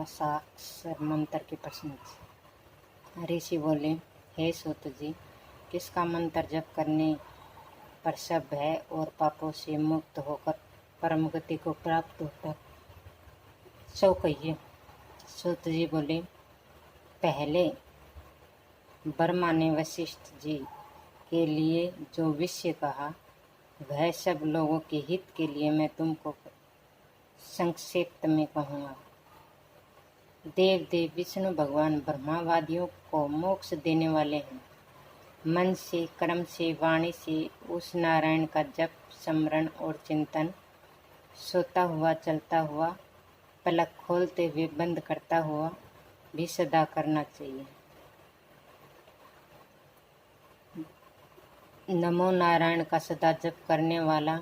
हस्ताक्षर मंत्र की प्रशंसा। ऋषि बोले, हे सूत जी, किसका मंत्र जप करने पर सब भय और पापों से मुक्त होकर परम गति को प्राप्त होता, सो कहिए। सूत जी बोले, पहले ब्रह्मा ने वशिष्ठ जी के लिए जो विषय कहा वह सब लोगों के हित के लिए मैं तुमको संक्षिप्त में कहूँगा। देव विष्णु भगवान ब्रह्मावादियों को मोक्ष देने वाले हैं। मन से, कर्म से, वाणी से उस नारायण का जप, स्मरण और चिंतन सोता हुआ, चलता हुआ, पलक खोलते हुए, बंद करता हुआ भी सदा करना चाहिए। नमो नारायण का सदा जप करने वाला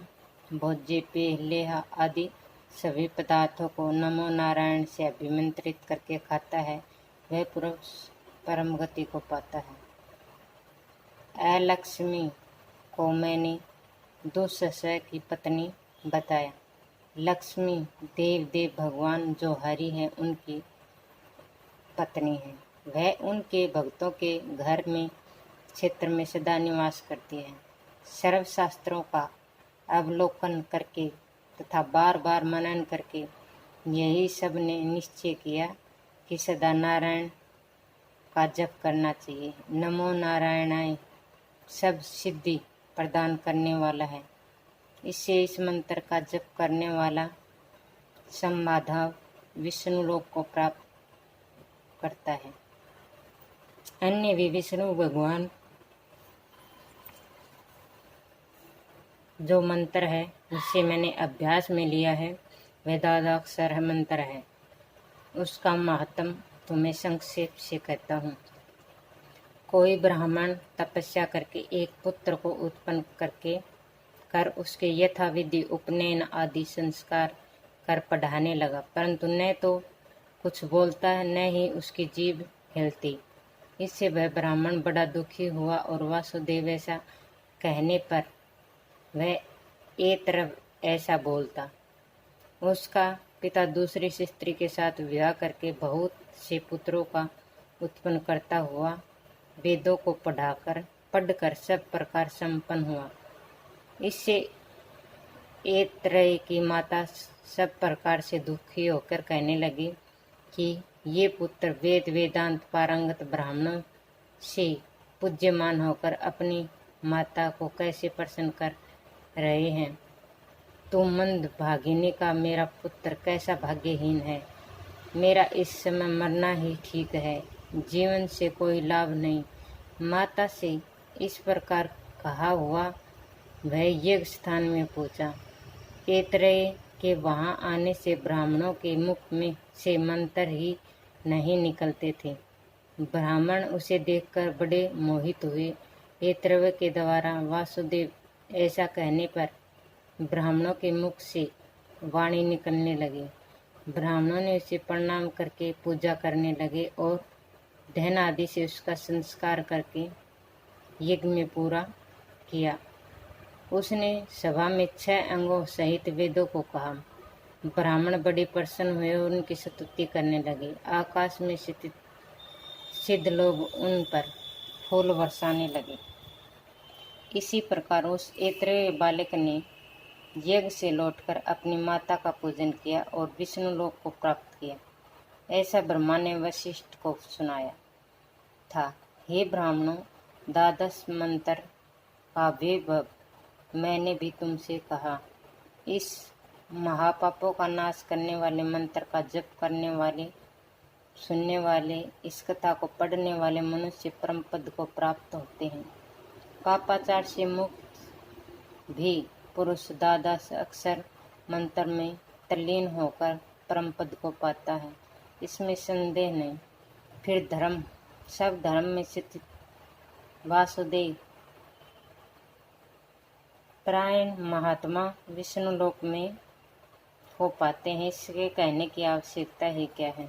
भोज्य, पेय, लेह आदि सभी पदार्थों को नमो नारायण से अभिमंत्रित करके खाता है, वह पुरुष परम गति को पाता है। अलक्ष्मी को मैंने दुस्सह की पत्नी बताया। लक्ष्मी देव भगवान जो हरि है उनकी पत्नी है। वह उनके भक्तों के घर में, क्षेत्र में सदा निवास करती है। सर्व शास्त्रों का अवलोकन करके तथा बार बार मनन करके यही सब ने निश्चय किया कि सदा नारायण का जप करना चाहिए। नमो नारायणाय सब सिद्धि प्रदान करने वाला है। इससे इस मंत्र का जप करने वाला समाधान विष्णु लोक को प्राप्त करता है। अन्य भी विष्णु भगवान जो मंत्र है जिसे मैंने अभ्यास में लिया है वह द्वादशाक्षर मंत्र है। उसका महत्व तुम्हें संक्षेप से कहता हूँ। कोई ब्राह्मण तपस्या करके एक पुत्र को उत्पन्न कर उसके यथाविधि उपनयन आदि संस्कार कर पढ़ाने लगा, परंतु न तो कुछ बोलता है न ही उसकी जीभ हिलती। इससे वह ब्राह्मण बड़ा दुखी हुआ और वासुदेव ऐसा कहने पर वह एक तरफ ऐसा बोलता। उसका पिता दूसरी स्त्री के साथ विवाह करके बहुत से पुत्रों का उत्पन्न करता हुआ वेदों को पढ़कर सब प्रकार संपन्न हुआ। इससे ऐतरेय की माता सब प्रकार से दुखी होकर कहने लगी कि ये पुत्र वेद वेदांत पारंगत ब्राह्मणों से पूज्यमान होकर अपनी माता को कैसे प्रसन्न कर रहे हैं। तुम मंद भागिनी का मेरा पुत्र कैसा भाग्यहीन है। मेरा इस समय मरना ही ठीक है, जीवन से कोई लाभ नहीं। माता से इस प्रकार कहा हुआ वह यज्ञ स्थान में पहुंचा। ऐतरेय के वहां आने से ब्राह्मणों के मुख में से मंत्र ही नहीं निकलते थे। ब्राह्मण उसे देखकर बड़े मोहित हुए। ऐतरेय के द्वारा वासुदेव ऐसा कहने पर ब्राह्मणों के मुख से वाणी निकलने लगी। ब्राह्मणों ने उसे प्रणाम करके पूजा करने लगे और धन आदि से उसका संस्कार करके यज्ञ में पूरा किया। उसने सभा में 6 अंगों सहित वेदों को कहा। ब्राह्मण बड़े प्रसन्न हुए और उनकी स्तुति करने लगे। आकाश में स्थित सिद्ध लोग उन पर फूल बरसाने लगे। इसी प्रकार उस ऐतरेय बालक ने यज्ञ से लौटकर अपनी माता का पूजन किया और विष्णु लोक को प्राप्त किया। ऐसा ब्रह्मा ने वशिष्ठ को सुनाया था। हे ब्राह्मणों, द्वादश मंत्र का वैभव मैंने भी तुमसे कहा। इस महापापों का नाश करने वाले मंत्र का जप करने वाले, सुनने वाले, इस कथा को पढ़ने वाले मनुष्य परम पद को प्राप्त होते हैं। पापाचार से मुक्त भी पुरुष द्वादश अक्षर मंत्र में तल्लीन होकर परम पद को पाता है, इसमें संदेह नहीं। फिर सब धर्म में स्थित वासुदेव परायण महात्मा विष्णु लोक में हो पाते हैं। इसके कहने की आवश्यकता ही क्या है।